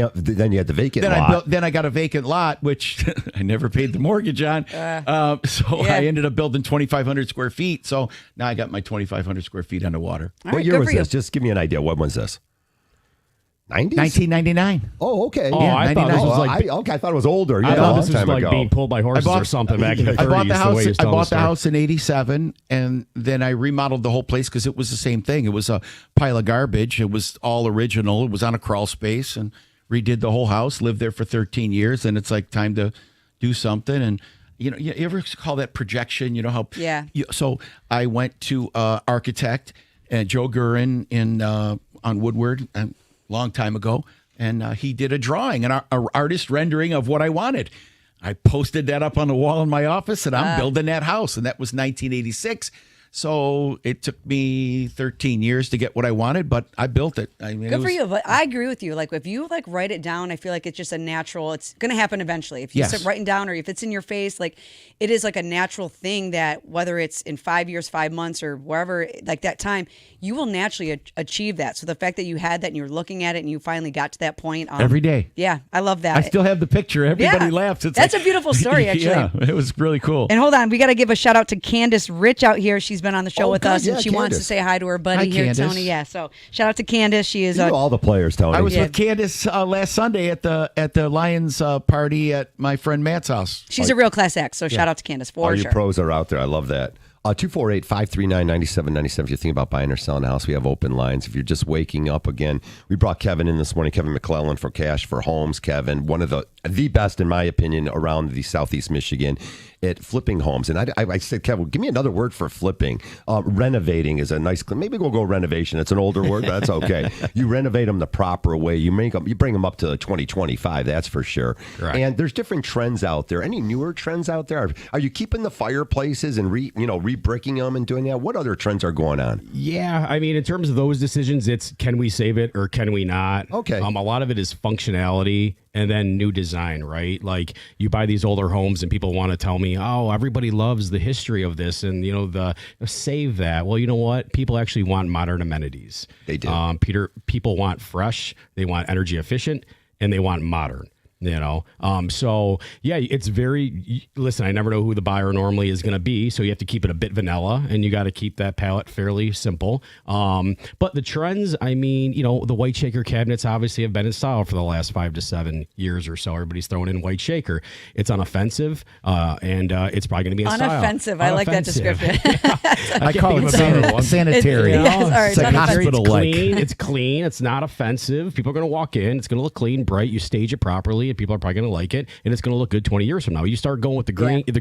the vacant lot. Then I got a vacant lot, which I never paid the mortgage on. I ended up building 2,500 square feet. So now I got my 2,500 square feet underwater. All What right, year good was for you. this? Just give me an idea. When was this? 90s? 1999. Oh, okay. Oh, I thought this was like I thought it was older. Yeah, I a thought long this was time like ago. being pulled by horses or something back in the 30s. I bought the way house. he was I telling bought the story. house in '87, and then I remodeled the whole place because it was the same thing. It was a pile of garbage. It was all original. It was on a crawl space, and redid the whole house. Lived there for 13 years, and it's like time to do something. And you ever call that projection? You know how? Yeah. So I went to architect Joe Gurin on Woodward a long time ago. And he did a drawing, an artist rendering of what I wanted. I posted that up on the wall in my office, and I'm building that house. And that was 1986. So it took me 13 years to get what I wanted, but I built it. I mean, Good for you, but I agree with you. Like if you write it down, I feel like it's just a natural. It's going to happen eventually. If you Yes. start writing down, or if it's in your face, like it is like a natural thing that whether it's in 5 years, 5 months, or wherever, like that time, you will naturally achieve that. So the fact that you had that and you're looking at it and you finally got to that point every day. Yeah, I love that. I still have the picture. Everybody Yeah. laughs. That's a beautiful story, actually. Yeah, it was really cool. And hold on, we got to give a shout out to Candace Rich out here. She's been on the show Oh, with good. us, and Yeah, she wants to Candace. say hi to her buddy Hi, here, Candace. Tony. Yeah, so shout out to Candace. She is You know all the players, Tony. I was Yeah. with Candace last Sunday at the Lions party at my friend Matt's house. she's a real class act. So shout out to Candace for All sure. your pros are out there. I love that. 248-539-9797. If you're thinking about buying or selling a house, we have open lines. If you're just waking up again, we brought Kevin in this morning, Kevin McLellan for Cash for Homes. Kevin, one of the best, in my opinion, around the Southeast Michigan at flipping homes. And I said, Kevin, give me another word for flipping. Renovating is a nice, maybe we'll go renovation. It's an older word, but that's okay. You renovate them the proper way. You bring them up to 2025, that's for sure. Correct. And there's different trends out there. Any newer trends out there? Are you keeping the fireplaces and re-bricking them and doing that? What other trends are going on? Yeah, I mean, in terms of those decisions, it's can we save it or can we not? Okay. A lot of it is functionality and then new design, right? Like you buy these older homes and people want to tell me, oh, everybody loves the history of this and, save that. Well, you know what? People actually want modern amenities. They do. People want fresh, they want energy efficient, and they want modern. So yeah, it's very, listen, I never know who the buyer normally is going to be. So you have to keep it a bit vanilla and you got to keep that palette fairly simple. But the trends, I mean, the white shaker cabinets obviously have been in style for the last 5 to 7 years or so. Everybody's throwing in white shaker. It's unoffensive. And it's probably going to be in style. Unoffensive. I like that description. I call it sanitary. Yes, all right, It's like it's unoffensive. hospital-like. It's clean. It's not offensive. People are going to walk in. It's going to look clean, bright. You stage it properly, and people are probably going to like it, and it's going to look good 20 years from now. You start going with the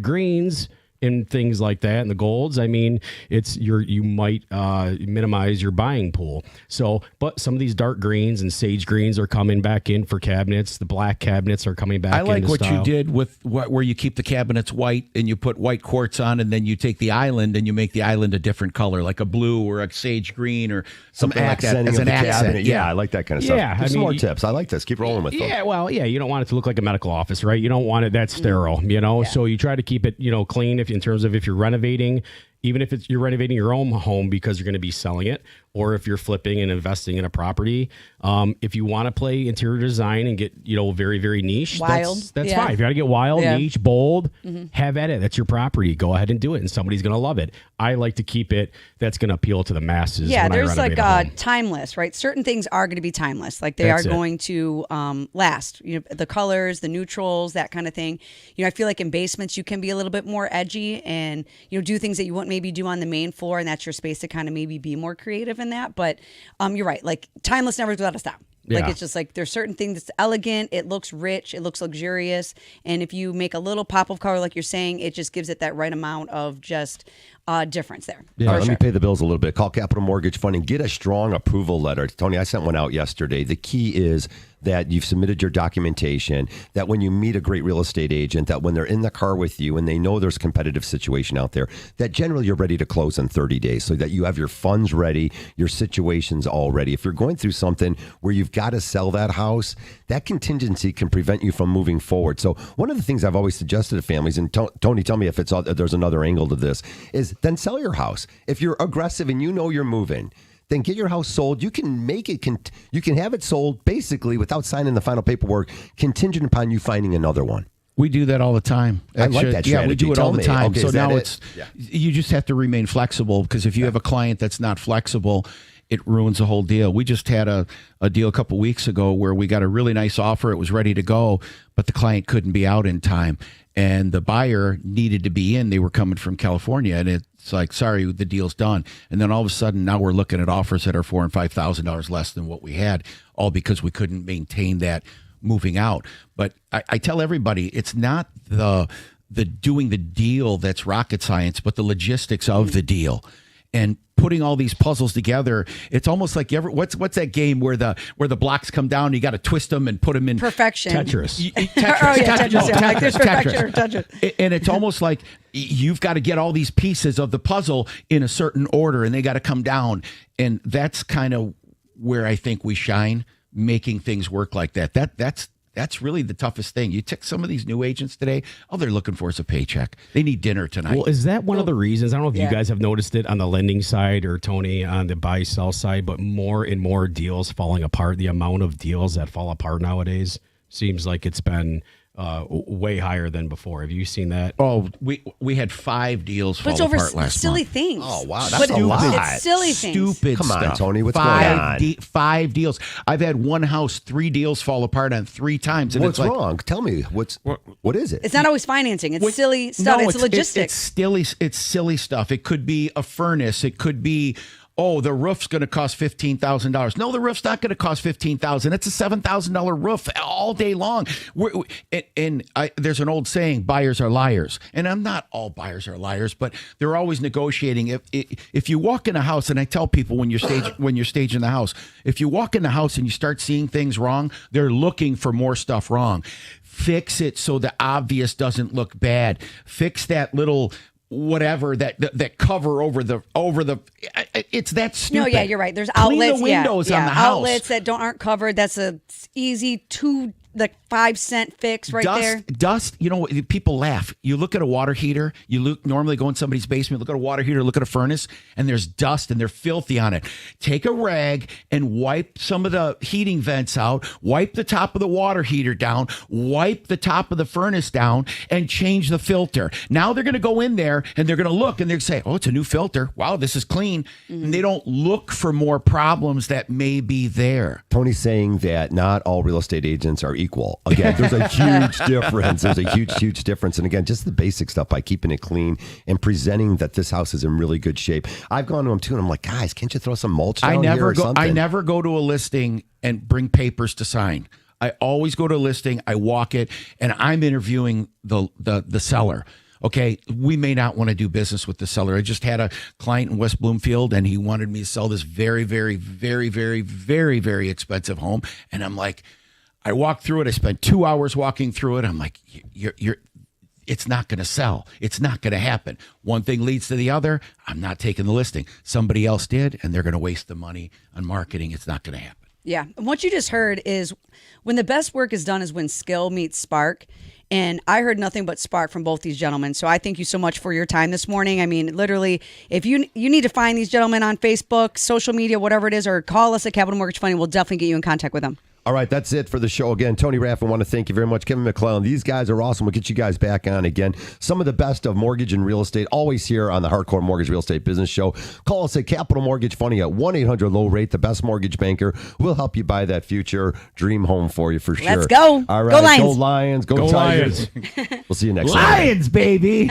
greens and things like that, and the golds. I mean, you might minimize your buying pool. So, but some of these dark greens and sage greens are coming back in for cabinets. The black cabinets are coming back. I like into what style. you did with where you keep the cabinets white and you put white quartz on, and then you take the island and you make the island a different color, like a blue or a sage green or something like that Accenting as of an the accent. cabinet. Yeah, I like that kind of stuff. Yeah, Give I some mean, more tips. I like this. Keep rolling with them. Yeah, well, yeah, you don't want it to look like a medical office, right? You don't want it that sterile, So you try to keep it, clean in terms of if you're renovating, even if you're renovating your own home because you're going to be selling it, or if you're flipping and investing in a property. If you want to play interior design and get, very, very niche, wild, that's fine. If you got to get wild, niche, bold, have at it. That's your property. Go ahead and do it, and somebody's going to love it. I like to keep it that's going to appeal to the masses. Yeah, when there's I renovate a home. Timeless, right? Certain things are going to be timeless. Like they are going to last. The colors, the neutrals, that kind of thing. I feel like in basements you can be a little bit more edgy and do things that you wouldn't maybe do on the main floor, and that's your space to kind of maybe be more creative in that. But you're right. Like timeless never goes out of style. Like it's just like there's certain things that's elegant, it looks rich, it looks luxurious, and if you make a little pop of color like you're saying, it just gives it that right amount of just difference there. Yeah, let me pay the bills a little bit. Call Capital Mortgage Fund and get a strong approval letter. Tony, I sent one out yesterday. The key is that you've submitted your documentation, that when you meet a great real estate agent, that when they're in the car with you and they know there's a competitive situation out there, that generally you're ready to close in 30 days so that you have your funds ready, your situation's all ready. If you're going through something where you've got to sell that house, that contingency can prevent you from moving forward. So one of the things I've always suggested to families, and Tony, tell me if there's another angle to this, is then sell your house. If you're aggressive and you're moving, then get your house sold. You can make it. You can have it sold basically without signing the final paperwork, contingent upon you finding another one. We do that all the time. I like that strategy. Yeah, we do it all the time. Okay, so now Yeah. You just have to remain flexible, because if you have a client that's not flexible, it ruins the whole deal. We just had a deal a couple weeks ago where we got a really nice offer. It was ready to go, but the client couldn't be out in time. And the buyer needed to be in. They were coming from California, and it's like, sorry, the deal's done. And then all of a sudden, now we're looking at offers that are $4,000 and $5,000 less than what we had, all because we couldn't maintain that moving out. But I tell everybody, it's not the doing the deal that's rocket science, but the logistics of the deal. And putting all these puzzles together, it's almost like what's that game where the blocks come down, you got to twist them and put them in perfection. Tetris. Tetris. And it's almost like you've got to get all these pieces of the puzzle in a certain order, and they got to come down. And that's kind of where I think we shine, making things work like that. That's really the toughest thing. You take some of these new agents today, all they're looking for is a paycheck. They need dinner tonight. Well, is that one of the reasons? I don't know if you guys have noticed it on the lending side or Tony on the buy-sell side, but more and more deals falling apart. The amount of deals that fall apart nowadays seems like it's been way higher than before. Have you seen that? Oh, we had 5 deals fall apart last month. Silly things. Oh, wow. That's a lot. It's silly things. Stupid Come on, stuff. Tony. What's going on? 5 deals. I've had one house, 3 deals fall apart on 3 times. And What's wrong? Tell me. What is it? It's not always financing. It's silly stuff. No, it's logistics. It's silly stuff. It could be a furnace. It could be, the roof's going to cost $15,000. No, the roof's not going to cost $15,000. It's a $7,000 roof all day long. There's an old saying, buyers are liars. And I'm not all buyers are liars, but they're always negotiating. If you walk in a house, and I tell people when you're staging the house, if you walk in the house and you start seeing things wrong, they're looking for more stuff wrong. Fix it so the obvious doesn't look bad. Fix that little whatever that cover over the it's that stupid. No, yeah, you're right. There's outlets. Clean the windows on the house. Outlets that aren't covered. That's a easy 5-cent fix right there. Dust, people laugh. You look at a water heater, normally go in somebody's basement, look at a water heater, look at a furnace, and there's dust and they're filthy on it. Take a rag and wipe some of the heating vents out, wipe the top of the water heater down, wipe the top of the furnace down, and change the filter. Now they're going to go in there and they're going to look and they're going to say, oh, it's a new filter. Wow, this is clean. Mm-hmm. And they don't look for more problems that may be there. Tony's saying that not all real estate agents are equal. Again, there's a huge difference. There's a huge difference. And again, just the basic stuff by keeping it clean and presenting that this house is in really good shape. I've gone to them too, and I'm like, guys, can't you throw some mulch down here or something? I never go to a listing and bring papers to sign. I always go to a listing, I walk it, and I'm interviewing the seller. Okay, we may not want to do business with the seller. I just had a client in West Bloomfield, and he wanted me to sell this very, very, very, very, very, very expensive home. And I'm like, I walked through it. I spent 2 hours walking through it. I'm like, it's not going to sell. It's not going to happen. One thing leads to the other. I'm not taking the listing. Somebody else did, and they're going to waste the money on marketing. It's not going to happen. Yeah. And what you just heard is when the best work is done is when skill meets spark. And I heard nothing but spark from both these gentlemen. So I thank you so much for your time this morning. I mean, literally, if you need to find these gentlemen on Facebook, social media, whatever it is, or call us at Capital Mortgage Funding, we'll definitely get you in contact with them. All right, that's it for the show. Again, Tony Raffin, want to thank you very much. Kevin McLellan, these guys are awesome. We'll get you guys back on again. Some of the best of mortgage and real estate, always here on the Hardcore Mortgage Real Estate Business Show. Call us at Capital Mortgage Funding at 1-800-LOW-RATE, the best mortgage banker. We'll help you buy that future dream home for you for sure. Let's go. All right, go Lions. Go Lions. Go Tigers. We'll see you next time. Lions, baby.